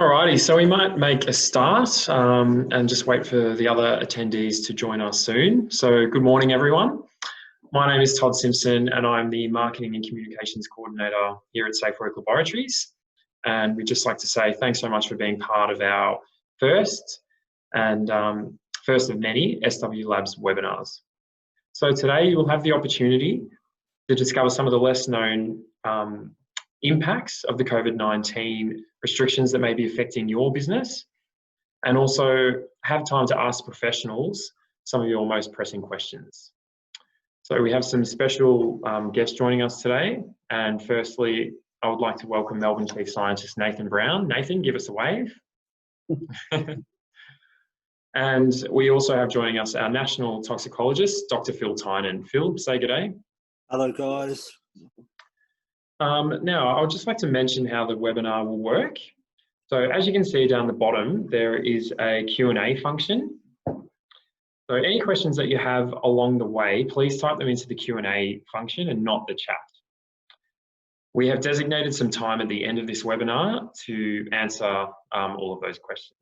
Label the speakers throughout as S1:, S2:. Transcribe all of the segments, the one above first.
S1: Alrighty, so we might make a start and just wait for the other attendees to join us soon. So good morning, everyone. My name is Todd Simpson and I'm the Marketing and Communications Coordinator here at Safe Work Laboratories. And we'd just like to say thanks so much for being part of our first of many SW Labs webinars. So today you will have the opportunity to discover some of the less known impacts of the COVID-19 restrictions that may be affecting your business, and also have time to ask professionals some of your most pressing questions. So we have some special guests joining us today, and firstly I would like to welcome Melbourne Chief Scientist Nathan Brown. Nathan, give us a wave. And we also have joining us our National Toxicologist, Dr. Phil Tynan. Phil, say good day.
S2: Hello guys.
S1: Now, I would just like to mention how the webinar will work. So as you can see down the bottom, there is a Q&A function. So any questions that you have along the way, please type them into the Q&A function and not the chat. We have designated some time at the end of this webinar to answer all of those questions.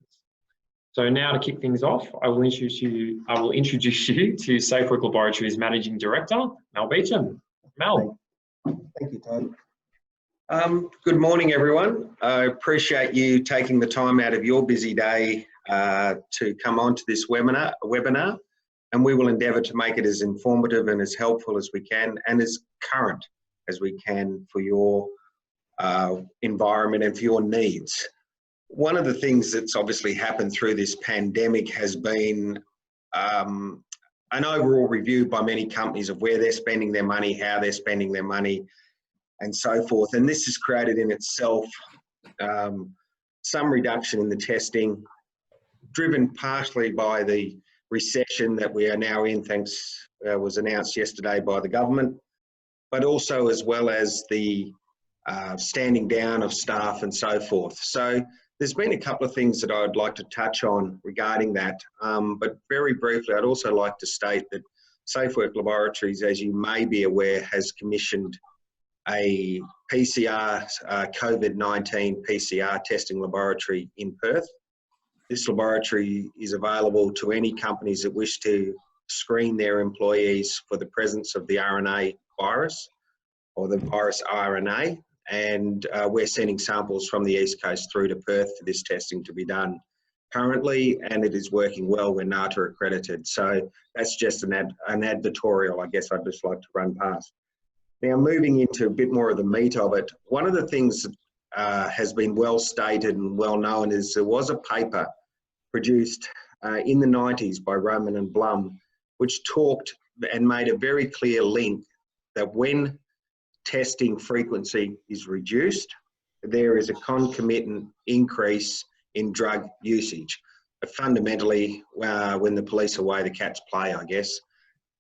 S1: So now to kick things off, I will introduce you to Safe Work Laboratories Managing Director, Mel Beecham. Mel.
S3: Thank you, Todd. Good morning, everyone. I appreciate you taking the time out of your busy day to come on to this webinar, and we will endeavour to make it as informative and as helpful as we can and as current as we can for your environment and for your needs. One of the things that's obviously happened through this pandemic has been an overall review by many companies of where they're spending their money, how they're spending their money, and so forth. And this has created in itself some reduction in the testing, driven partially by the recession that we are now in, was announced yesterday by the government, but also as well as the standing down of staff and so forth. So there's been a couple of things that I'd like to touch on regarding that, but very briefly, I'd also like to state that Safe Work Laboratories, as you may be aware, has commissioned a PCR, COVID-19 PCR testing laboratory in Perth. This laboratory is available to any companies that wish to screen their employees for the presence of the RNA virus, or the virus RNA. And we're sending samples from the East Coast through to Perth for this testing to be done currently, and it is working well. We're NATA accredited. So that's just an advertorial, I guess I'd just like to run past. Now, moving into a bit more of the meat of it, one of the things that has been well stated and well known is there was a paper produced in the 90s by Roman and Blum, which talked and made a very clear link that when testing frequency is reduced, there is a concomitant increase in drug usage. But fundamentally, when the police are away, the cats play, I guess.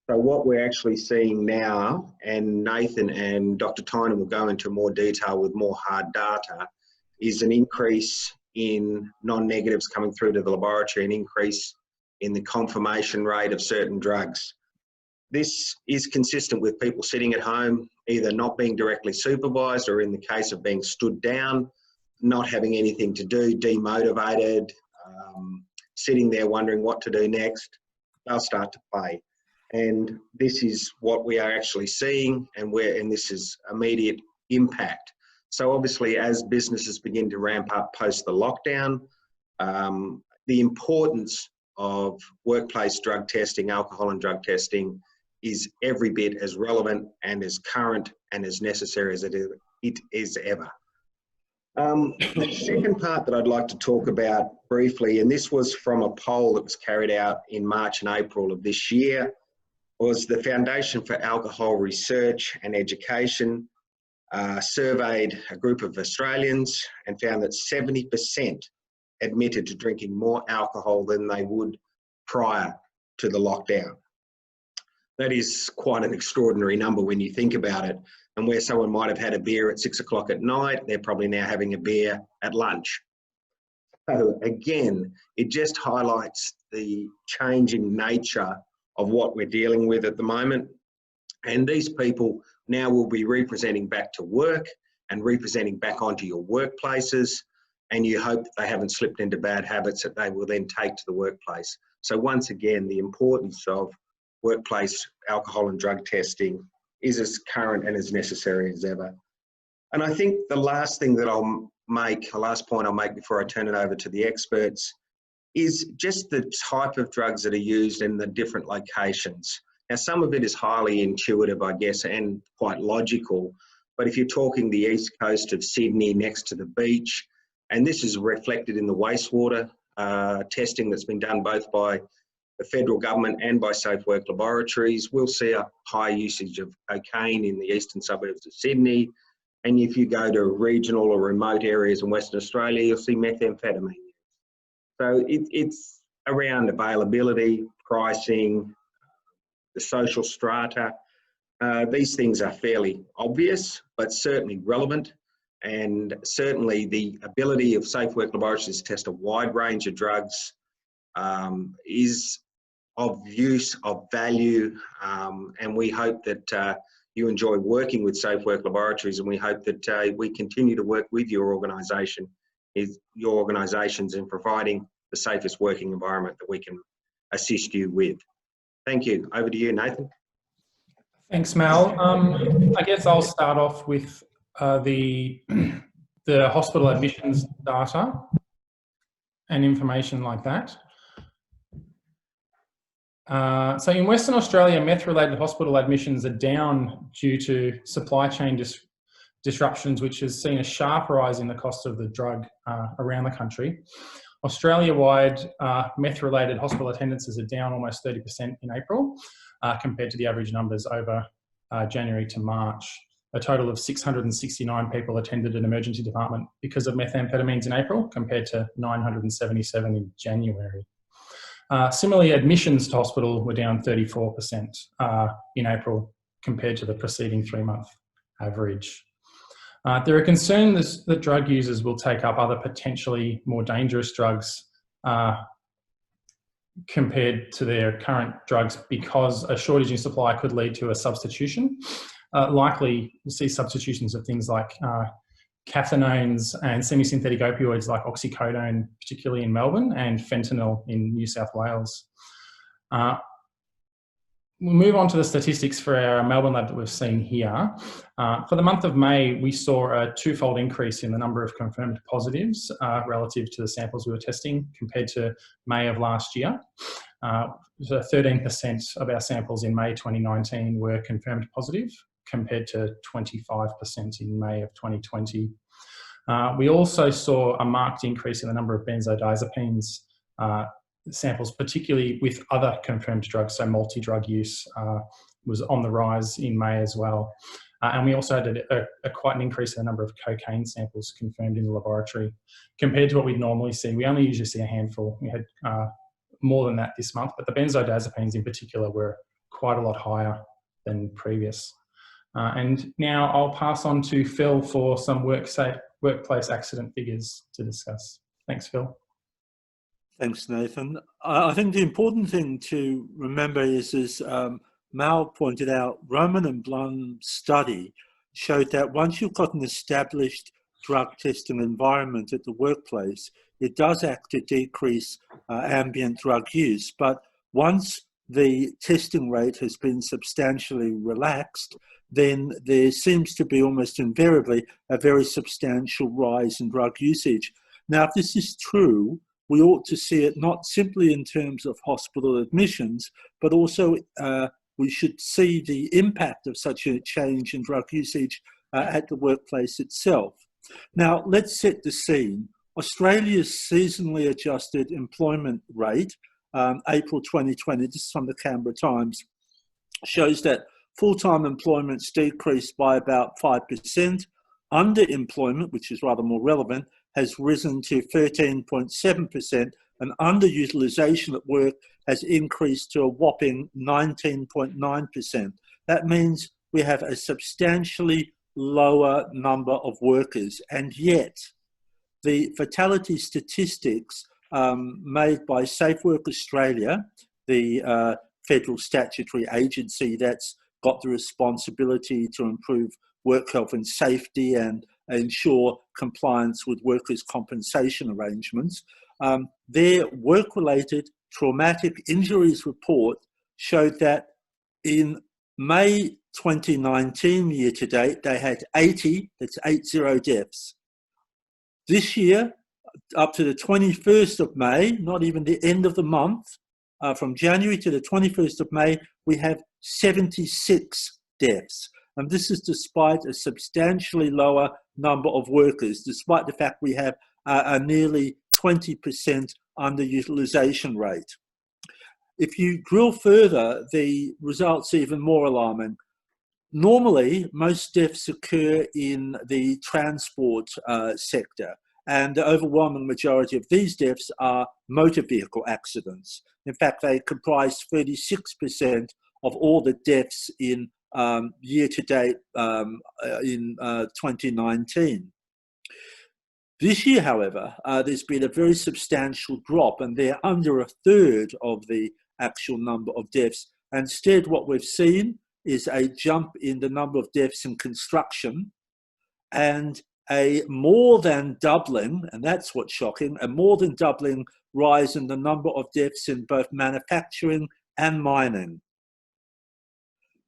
S3: So what we're actually seeing now, and Nathan and Dr. Tynan will go into more detail with more hard data, is an increase in non-negatives coming through to the laboratory, an increase in the confirmation rate of certain drugs. This is consistent with people sitting at home, either not being directly supervised, or in the case of being stood down, not having anything to do, demotivated, sitting there wondering what to do next. They'll start to play. And this is what we are actually seeing, and this is immediate impact. So obviously, as businesses begin to ramp up post the lockdown, the importance of workplace drug testing, alcohol and drug testing, is every bit as relevant and as current and as necessary as it is ever. The second part that I'd like to talk about briefly, and this was from a poll that was carried out in March and April of this year, was the Foundation for Alcohol Research and Education surveyed a group of Australians and found that 70% admitted to drinking more alcohol than they would prior to the lockdown. That is quite an extraordinary number when you think about it. And where someone might have had a beer at 6 o'clock at night, they're probably now having a beer at lunch. So again, it just highlights the changing nature of what we're dealing with at the moment. And these people now will be representing back to work and representing back onto your workplaces. and you hope that they haven't slipped into bad habits that they will then take to the workplace. So once again, the importance of workplace alcohol and drug testing is as current and as necessary as ever. And I think the last point I'll make before I turn it over to the experts is just the type of drugs that are used in the different locations. Now, some of it is highly intuitive, I guess, and quite logical. But if you're talking the east coast of Sydney next to the beach, and this is reflected in the wastewater testing that's been done both by the federal government and by Safe Work Laboratories, we'll see a high usage of cocaine in the eastern suburbs of Sydney. And if you go to regional or remote areas in Western Australia, you'll see methamphetamine. So it's around availability, pricing, the social strata. These things are fairly obvious, but certainly relevant. And certainly the ability of Safe Work Laboratories to test a wide range of drugs is of use, of value, and we hope that you enjoy working with Safe Work Laboratories, and we hope that we continue to work with your organisations in providing the safest working environment that we can assist you with. Thank you. Over to you, Nathan.
S2: Thanks, Mal. I guess I'll start off with the hospital admissions data and information like that. So in Western Australia, meth-related hospital admissions are down due to supply chain disruptions, which has seen a sharp rise in the cost of the drug around the country. Australia-wide, meth-related hospital attendances are down almost 30% in April, compared to the average numbers over January to March. A total of 669 people attended an emergency department because of methamphetamines in April, compared to 977 in January. Similarly, admissions to hospital were down 34% in April compared to the preceding 3-month average. There are concerns that drug users will take up other potentially more dangerous drugs compared to their current drugs because a shortage in supply could lead to a substitution. Likely, we'll see substitutions of things like cathinones and semi-synthetic opioids like oxycodone, particularly in Melbourne, and fentanyl in New South Wales. We'll move on to the statistics for our Melbourne lab that we've seen here. For the month of May, we saw a 2-fold increase in the number of confirmed positives relative to the samples we were testing compared to May of last year. So 13% of our samples in May 2019 were confirmed positive, compared to 25% in May of 2020. We also saw a marked increase in the number of benzodiazepines samples, particularly with other confirmed drugs, so multi-drug use was on the rise in May as well. And we also had quite an increase in the number of cocaine samples confirmed in the laboratory. Compared to what we'd normally see, we only usually see a handful. We had more than that this month, but the benzodiazepines in particular were quite a lot higher than previous. And now I'll pass on to Phil for some workplace accident figures to discuss. Thanks, Phil.
S4: Thanks, Nathan. I think the important thing to remember is, as Mal pointed out, Roman and Blum's study showed that once you've got an established drug testing environment at the workplace, it does act to decrease ambient drug use. But once the testing rate has been substantially relaxed, then there seems to be almost invariably a very substantial rise in drug usage. Now, if this is true, we ought to see it not simply in terms of hospital admissions, but also we should see the impact of such a change in drug usage at the workplace itself. Now, let's set the scene. Australia's seasonally adjusted employment rate, April 2020, this is from the Canberra Times, shows that full-time employment's decreased by about 5%. Underemployment, which is rather more relevant, has risen to 13.7%, and underutilisation at work has increased to a whopping 19.9%. That means we have a substantially lower number of workers, and yet the fatality statistics made by Safe Work Australia, the federal statutory agency that's got the responsibility to improve work health and safety and ensure compliance with workers' compensation arrangements. Their work-related traumatic injuries report showed that in May 2019 year to date, they had 80, that's 80 deaths. This year, up to the 21st of May, not even the end of the month, from January to the 21st of May, we have 76 deaths. And this is despite a substantially lower number of workers, despite the fact we have a nearly 20% underutilization rate. If you drill further, the results are even more alarming. Normally, most deaths occur in the transport sector, and the overwhelming majority of these deaths are motor vehicle accidents. In fact, they comprise 36% of all the deaths in year-to-date in 2019. This year, however, there's been a very substantial drop, and they're under a third of the actual number of deaths. Instead, what we've seen is a jump in the number of deaths in construction and a more than doubling, and that's what's shocking, a more than doubling rise in the number of deaths in both manufacturing and mining.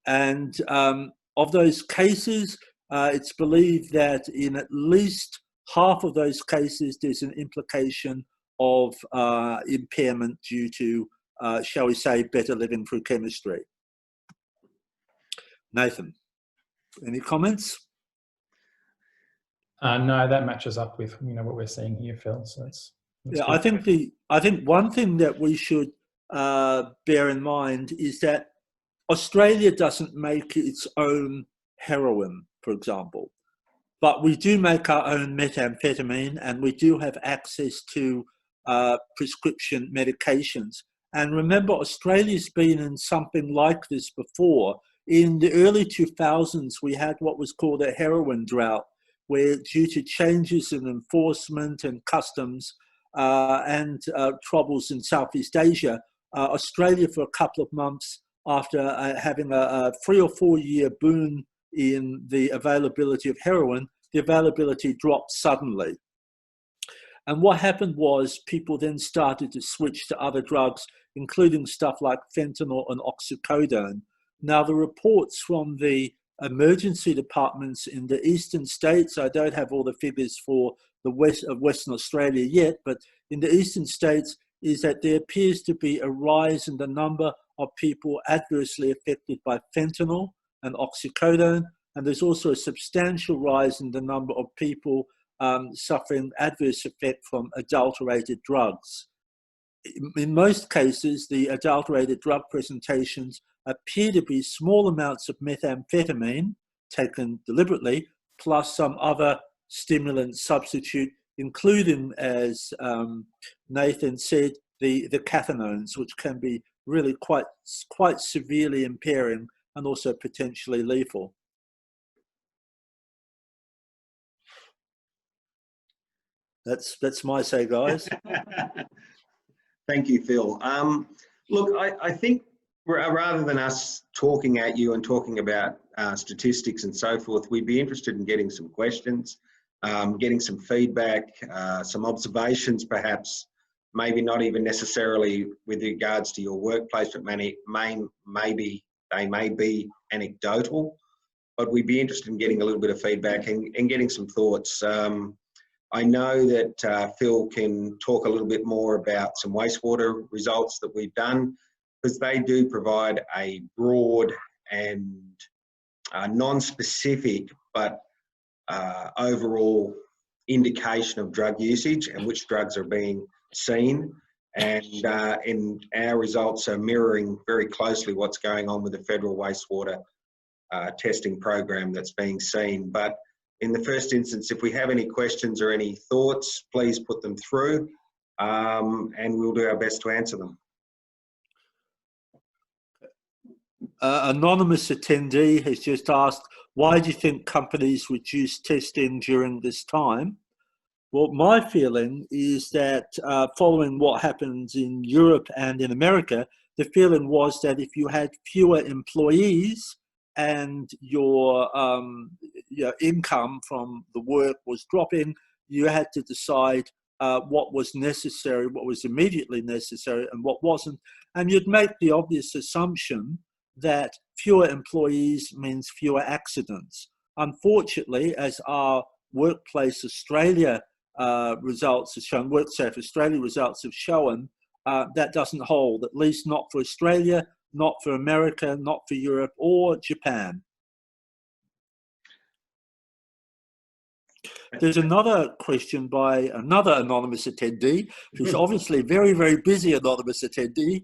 S4: And of those cases, it's believed that in at least half of those cases, there's an implication of impairment due to, shall we say, better living through chemistry. Nathan, any comments?
S2: No, that matches up with what we're seeing here, Phil. So that's
S4: yeah,
S2: good.
S4: I think one thing that we should bear in mind is that Australia doesn't make its own heroin, for example, but we do make our own methamphetamine, and we do have access to prescription medications. And remember, Australia's been in something like this before. In the early 2000s, we had what was called a heroin drought, where due to changes in enforcement and customs and troubles in Southeast Asia, Australia for a couple of months after having a 3 or 4 year boom in the availability of heroin, the availability dropped suddenly. And what happened was people then started to switch to other drugs, including stuff like fentanyl and oxycodone. Now, the reports from the emergency departments in the eastern states, I don't have all the figures for the west of Western Australia yet, but in the eastern states is that there appears to be a rise in the number of people adversely affected by fentanyl and oxycodone, and there's also a substantial rise in the number of people suffering adverse effect from adulterated drugs. In most cases, the adulterated drug presentations appear to be small amounts of methamphetamine taken deliberately, plus some other stimulant substitute, including, as Nathan said, the cathinones, which can be really quite severely impairing and also potentially lethal. That's my say, guys.
S3: Thank you, Phil. Look, I think rather than us talking at you and talking about statistics and so forth, we'd be interested in getting some questions, getting some feedback, some observations perhaps, maybe not even necessarily with regards to your workplace, but maybe they may be anecdotal, but we'd be interested in getting a little bit of feedback and getting some thoughts. I know that Phil can talk a little bit more about some wastewater results that we've done, because they do provide a broad and non-specific but overall indication of drug usage and which drugs are being seen. And our results are mirroring very closely what's going on with the federal wastewater testing program that's being seen. But in the first instance, if we have any questions or any thoughts, please put them through and we'll do our best to answer them.
S4: Anonymous attendee has just asked, why do you think companies reduce testing during this time? Well, my feeling is that following what happens in Europe and in America, the feeling was that if you had fewer employees and your income from the work was dropping, you had to decide what was necessary, what was immediately necessary, and what wasn't. And you'd make the obvious assumption that fewer employees means fewer accidents. Unfortunately, as our Workplace Australia results have shown, WorkSafe Australia results have shown, that doesn't hold, at least not for Australia, not for America, not for Europe or Japan. There's another question by another anonymous attendee, who's obviously very, very busy anonymous attendee.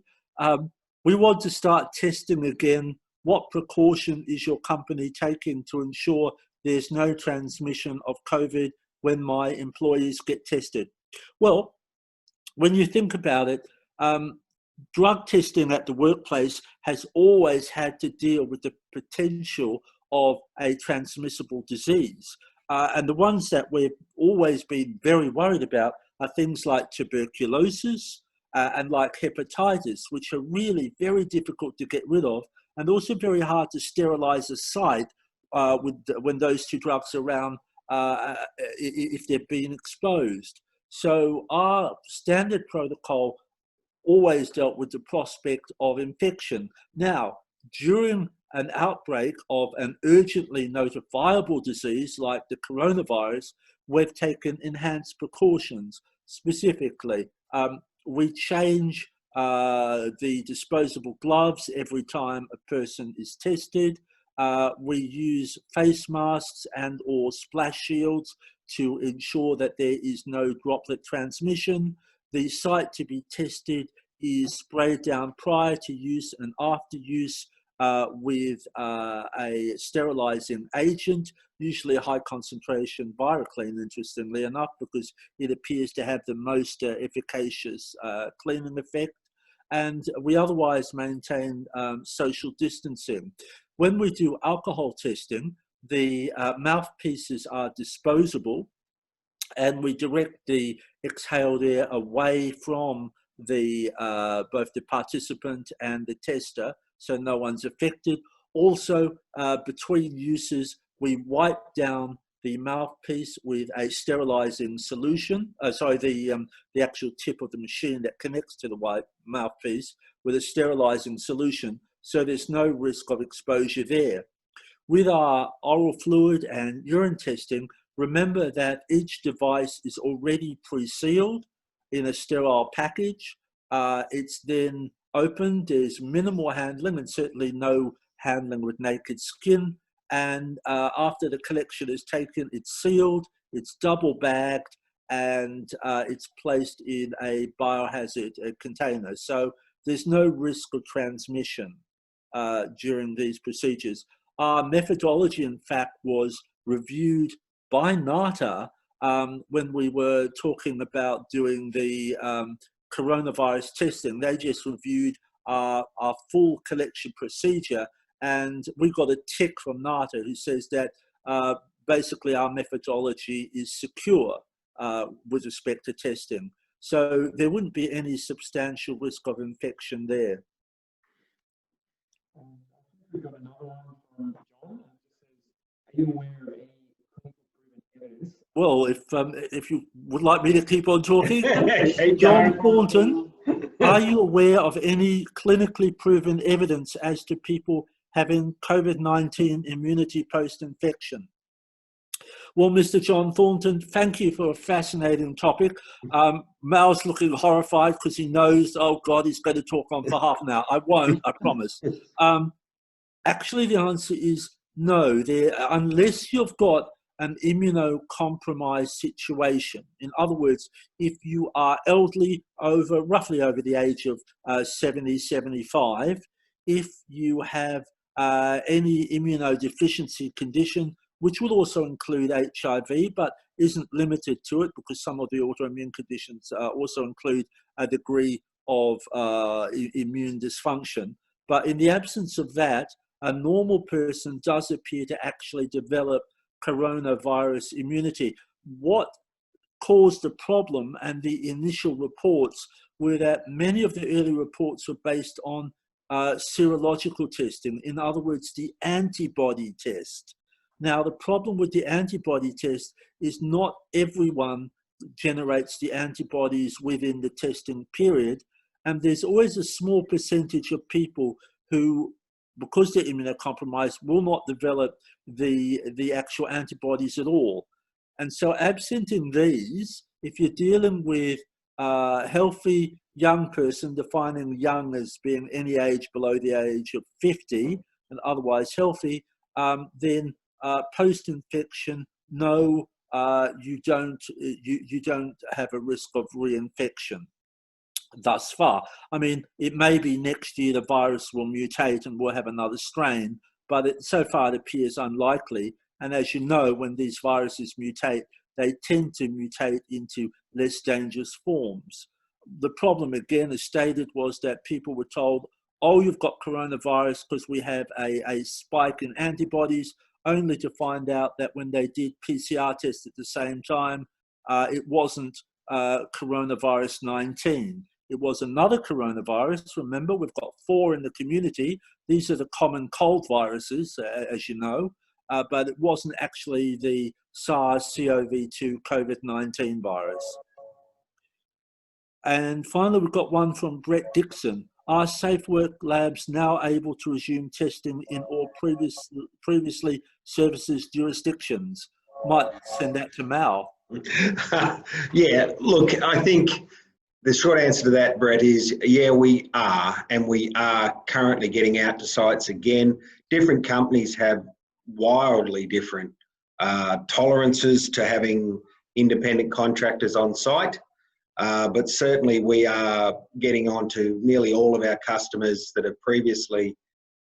S4: We want to start testing again. What precaution is your company taking to ensure there's no transmission of COVID when my employees get tested? Well, when you think about it, drug testing at the workplace has always had to deal with the potential of a transmissible disease. And the ones that we've always been very worried about are things like tuberculosis and like hepatitis, which are really very difficult to get rid of, and also very hard to sterilize a site when those two drugs are around, if they've been exposed. So our standard protocol always dealt with the prospect of infection. Now, during an outbreak of an urgently notifiable disease like the coronavirus, we've taken enhanced precautions. Specifically, we change the disposable gloves every time a person is tested. We use face masks and or splash shields to ensure that there is no droplet transmission. The site to be tested is sprayed down prior to use and after use with a sterilizing agent, usually a high concentration ViraClean, interestingly enough, because it appears to have the most efficacious cleaning effect. And we otherwise maintain social distancing. When we do alcohol testing, the mouthpieces are disposable, and we direct the exhaled air away from the both the participant and the tester, so no one's affected. Also, between uses, we wipe down the mouthpiece with a sterilizing solution. The actual tip of the machine that connects to the mouthpiece with a sterilizing solution, so there's no risk of exposure there. With our oral fluid and urine testing, remember that each device is already pre-sealed in a sterile package. It's then opened, there's minimal handling and certainly no handling with naked skin. And after the collection is taken, it's sealed, it's double bagged, and it's placed in a biohazard container. So there's no risk of transmission during these procedures. Our methodology, in fact, was reviewed by NATA when we were talking about doing the coronavirus testing. They just reviewed our full collection procedure, and we got a tick from NATA who says that basically our methodology is secure with respect to testing. So there wouldn't be any substantial risk of infection there.
S1: We've got another one from John. Are you aware of any clinically proven evidence?
S4: Well, if you would like me to keep on talking, John Thornton, are you aware of any clinically proven evidence as to people having COVID-19 immunity post-infection? Well, Mr. John Thornton, thank you for a fascinating topic. Mal's looking horrified because he knows, oh God, he's going to talk on for half an hour. I won't, I promise. Actually, the answer is no. Unless you've got an immunocompromised situation. In other words, if you are elderly, roughly over the age of 70, 75, if you have any immunodeficiency condition, which will also include HIV, but isn't limited to it, because some of the autoimmune conditions also include a degree of immune dysfunction. But in the absence of that, a normal person does appear to actually develop coronavirus immunity. What caused the problem and the initial reports were that many of the early reports were based on serological testing, in other words, the antibody test. Now, the problem with the antibody test is not everyone generates the antibodies within the testing period, and there's always a small percentage of people who, because they're immunocompromised, will not develop the actual antibodies at all. And so absent in these, if you're dealing with a healthy young person, defining young as being any age below the age of 50 and otherwise healthy, then post-infection, no, you don't have a risk of reinfection thus far. I mean, it may be next year the virus will mutate and we'll have another strain, but so far it appears unlikely. And as you know, when these viruses mutate, they tend to mutate into less dangerous forms. The problem, again, as stated, was that people were told, oh, you've got coronavirus because we have a spike in antibodies, only to find out that when they did PCR tests at the same time, it wasn't coronavirus 19. It was another coronavirus. Remember, we've got 4 in the community. These are the common cold viruses, as you know, but it wasn't actually the SARS-CoV-2 COVID-19 virus. And finally, we've got one from Brett Dixon. Are Safe Work Labs now able to resume testing in all previously services jurisdictions? Might send that to Mal.
S3: Yeah, look, I think the short answer to that, Brett, is yeah, we are, and we are currently getting out to sites again. Different companies have wildly different tolerances to having independent contractors on site. But certainly we are getting on to nearly all of our customers that have previously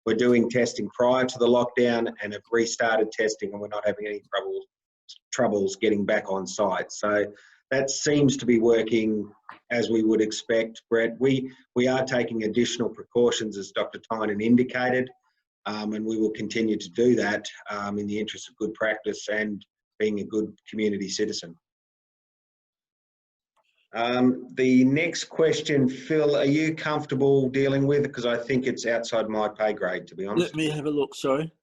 S3: were doing testing prior to the lockdown and have restarted testing, and we're not having any troubles getting back on site. So that seems to be working as we would expect, Brett. We are taking additional precautions, as Dr. Tynan indicated, and we will continue to do that in the interest of good practice and being a good community citizen. The next question, Phil, are you comfortable dealing with? Because I think it's outside my pay grade, to be honest.
S4: Let me have a look, sorry.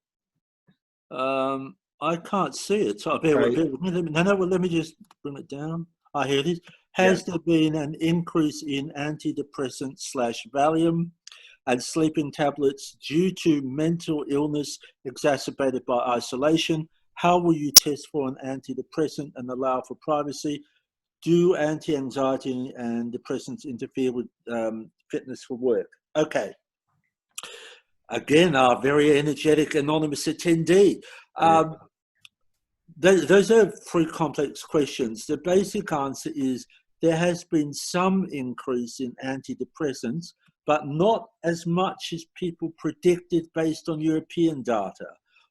S4: I can't see it. So let me just bring it down. Here it is. Has there been an increase in antidepressants / Valium and sleeping tablets due to mental illness exacerbated by isolation? How will you test for an antidepressant and allow for privacy? Do anti-anxiety and depressants interfere with fitness for work? Okay. Again, our very energetic anonymous attendee. Those are 3 complex questions. The basic answer is there has been some increase in antidepressants, but not as much as people predicted based on European data.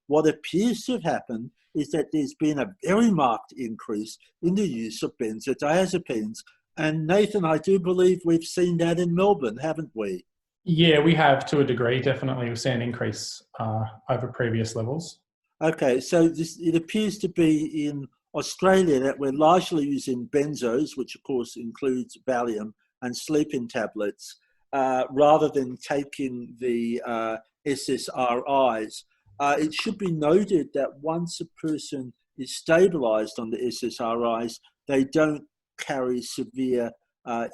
S4: What appears to have happened is that there's been a very marked increase in the use of benzodiazepines. And Nathan, I do believe we've seen that in Melbourne, haven't we?
S2: Yeah, we have to a degree, definitely. We've seen an increase over previous levels.
S4: Okay, so it appears to be in Australia that we're largely using benzos, which of course includes Valium and sleeping tablets, rather than taking the SSRIs. It should be noted that once a person is stabilized on the SSRIs, they don't carry severe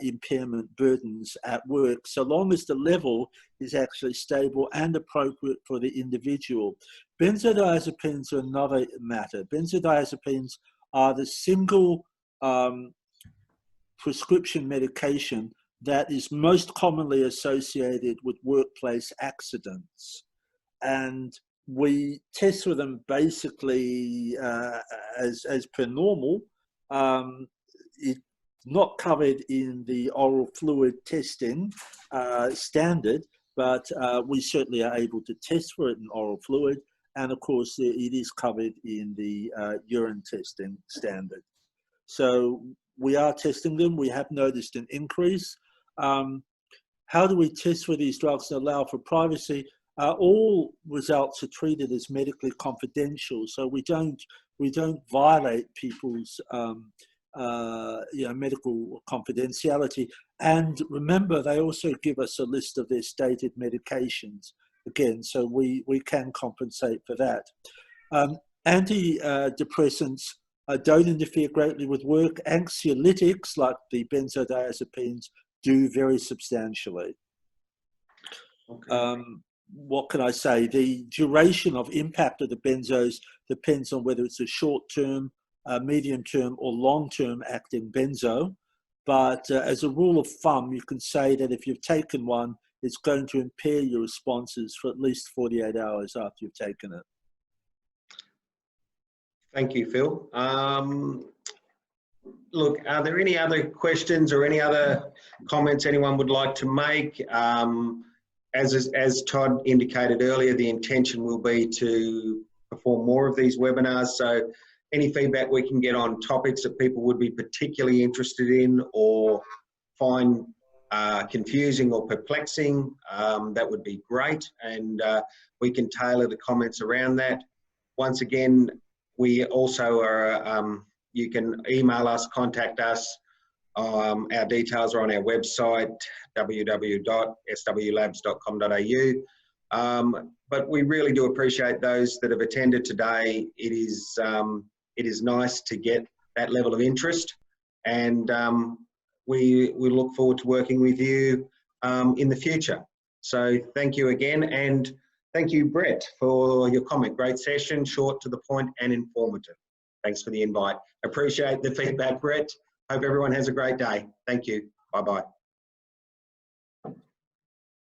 S4: impairment burdens at work, so long as the level is actually stable and appropriate for the individual. Benzodiazepines are another matter. Benzodiazepines are the single prescription medication that is most commonly associated with workplace accidents. And we test for them basically as per normal. It's not covered in the oral fluid testing standard, but we certainly are able to test for it in oral fluid. And of course, it is covered in the urine testing standard. So we are testing them. We have noticed an increase. How do we test for these drugs and allow for privacy? All results are treated as medically confidential, so we don't violate people's medical confidentiality. And remember, they also give us a list of their stated medications again, so we can compensate for that. Antidepressants don't interfere greatly with work. Anxiolytics, like the benzodiazepines, do very substantially.
S3: Okay.
S4: What can I say? The duration of impact of the benzos depends on whether it's a short-term, medium-term, or long-term acting benzo. But as a rule of thumb, you can say that if you've taken one, it's going to impair your responses for at least 48 hours after you've taken it.
S3: Thank you, Phil. Look, are there any other questions or any other comments anyone would like to make? As Todd indicated earlier, the intention will be to perform more of these webinars. So any feedback we can get on topics that people would be particularly interested in or find confusing or perplexing, that would be great. And we can tailor the comments around that. Once again, we also are, you can email us, contact us. Our details are on our website, www.swlabs.com.au. But we really do appreciate those that have attended today. It is nice to get that level of interest, and we look forward to working with you in the future. So thank you again, and thank you, Brett, for your comment. Great session, short, to the point, and informative. Thanks for the invite. Appreciate the feedback, Brett. Hope everyone has a great day. Thank you. Bye-bye.